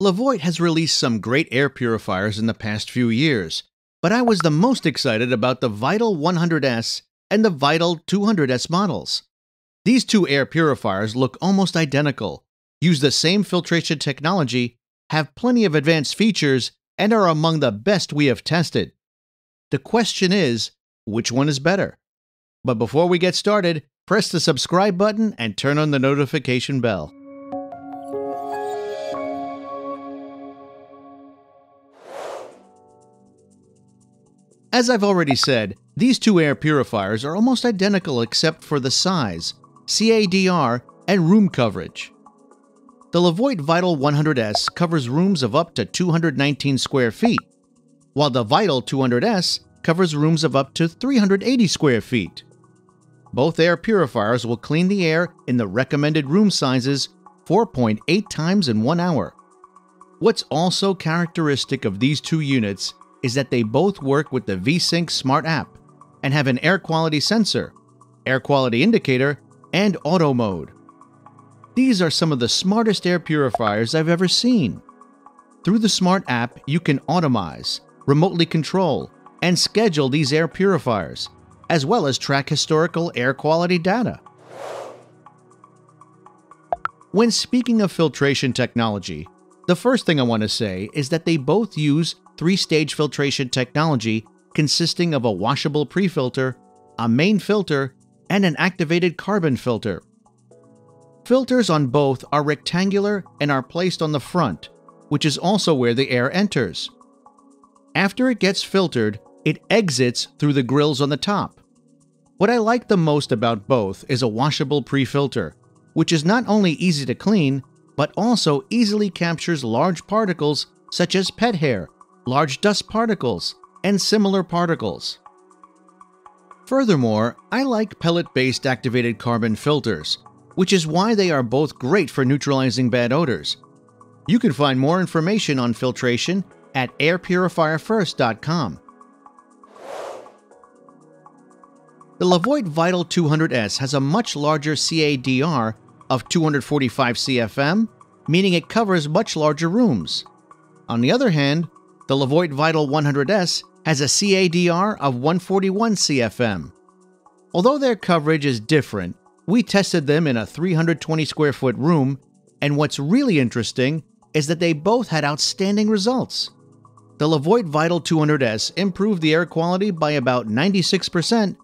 Levoit has released some great air purifiers in the past few years, but I was the most excited about the Vital 100S and the Vital 200S models. These two air purifiers look almost identical, use the same filtration technology, have plenty of advanced features, and are among the best we have tested. The question is, which one is better? But before we get started, press the subscribe button and turn on the notification bell. As I've already said, these two air purifiers are almost identical except for the size, CADR, and room coverage. The Levoit Vital 100S covers rooms of up to 219 square feet, while the Vital 200S covers rooms of up to 380 square feet. Both air purifiers will clean the air in the recommended room sizes 4.8 times in 1 hour. What's also characteristic of these two units is that they both work with the VSync Smart app and have an air quality sensor, air quality indicator, and auto mode. These are some of the smartest air purifiers I've ever seen. Through the Smart app, you can automize, remotely control, and schedule these air purifiers, as well as track historical air quality data. When speaking of filtration technology, the first thing I want to say is that they both use three-stage filtration technology consisting of a washable pre-filter, a main filter, and an activated carbon filter. Filters on both are rectangular and are placed on the front, which is also where the air enters. After it gets filtered, it exits through the grills on the top. What I like the most about both is a washable pre-filter, which is not only easy to clean, but also easily captures large particles such as pet hair, large dust particles, and similar particles. Furthermore, I like pellet-based activated carbon filters, which is why they are both great for neutralizing bad odors. You can find more information on filtration at airpurifierfirst.com. The Levoit Vital 200S has a much larger CADR of 245 CFM, meaning it covers much larger rooms. On the other hand, the Levoit Vital 100S has a CADR of 141 CFM. Although their coverage is different, we tested them in a 320 square foot room, and what's really interesting is that they both had outstanding results. The Levoit Vital 200S improved the air quality by about 96%,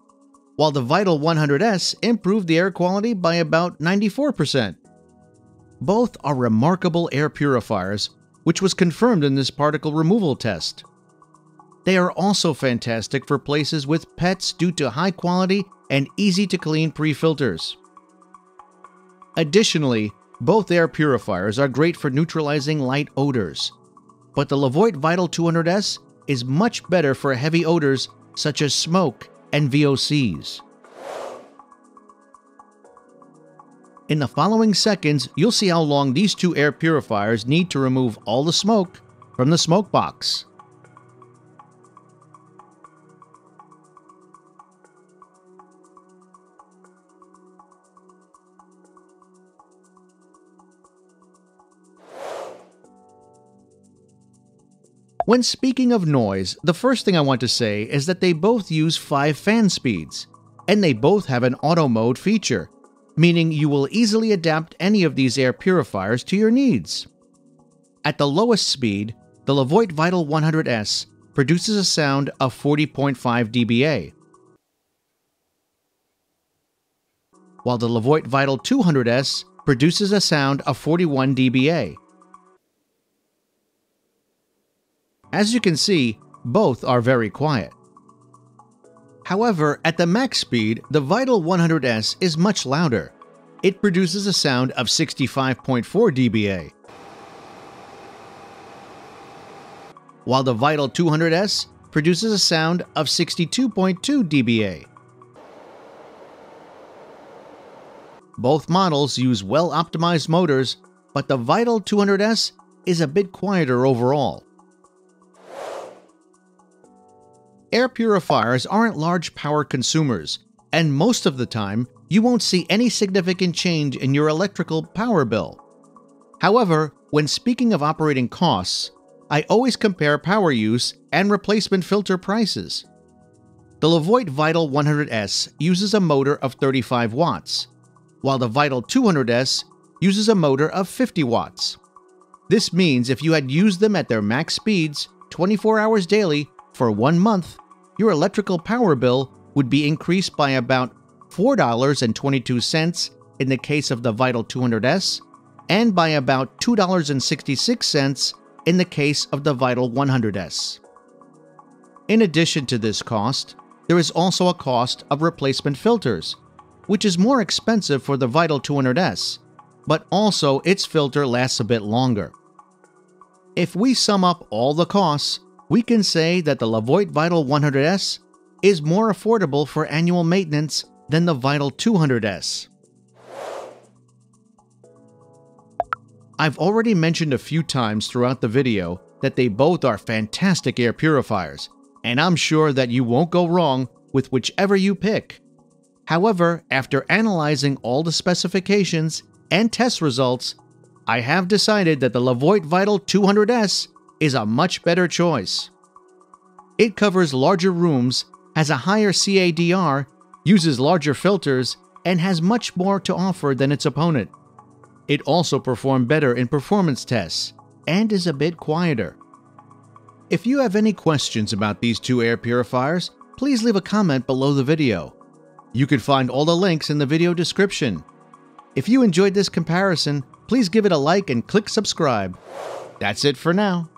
while the Vital 100S improved the air quality by about 94%. Both are remarkable air purifiers, which was confirmed in this particle removal test. They are also fantastic for places with pets due to high quality and easy to clean pre-filters. Additionally, both air purifiers are great for neutralizing light odors, but the Levoit Vital 200S is much better for heavy odors such as smoke and VOCs. In the following seconds, you'll see how long these two air purifiers need to remove all the smoke from the smoke box. When speaking of noise, the first thing I want to say is that they both use 5 fan speeds, and they both have an auto mode feature, meaning you will easily adapt any of these air purifiers to your needs. At the lowest speed, the Levoit Vital 100S produces a sound of 40.5 dBA, while the Levoit Vital 200S produces a sound of 41 dBA. As you can see, both are very quiet. However, at the max speed, the Vital 100S is much louder. It produces a sound of 65.4 dBA, while the Vital 200S produces a sound of 62.2 dBA. Both models use well-optimized motors, but the Vital 200S is a bit quieter overall. Air purifiers aren't large power consumers, and most of the time, you won't see any significant change in your electrical power bill. However, When speaking of operating costs, I always compare power use and replacement filter prices. The Levoit Vital 100S uses a motor of 35 watts, while the Vital 200S uses a motor of 50 watts. This means if you had used them at their max speeds 24 hours daily for 1 month, your electrical power bill would be increased by about $4.22 in the case of the Vital 200S and by about $2.66 in the case of the Vital 100S. In addition to this cost, there is also a cost of replacement filters, which is more expensive for the Vital 200S, but also its filter lasts a bit longer. If we sum up all the costs, we can say that the Levoit Vital 100S is more affordable for annual maintenance than the Vital 200S. I've already mentioned a few times throughout the video that they both are fantastic air purifiers, and I'm sure that you won't go wrong with whichever you pick. However, after analyzing all the specifications and test results, I have decided that the Levoit Vital 200S is a much better choice. It covers larger rooms, has a higher CADR, uses larger filters, and has much more to offer than its opponent. It also performed better in performance tests and is a bit quieter. If you have any questions about these two air purifiers, please leave a comment below the video. You can find all the links in the video description. If you enjoyed this comparison, please give it a like and click subscribe. That's it for now.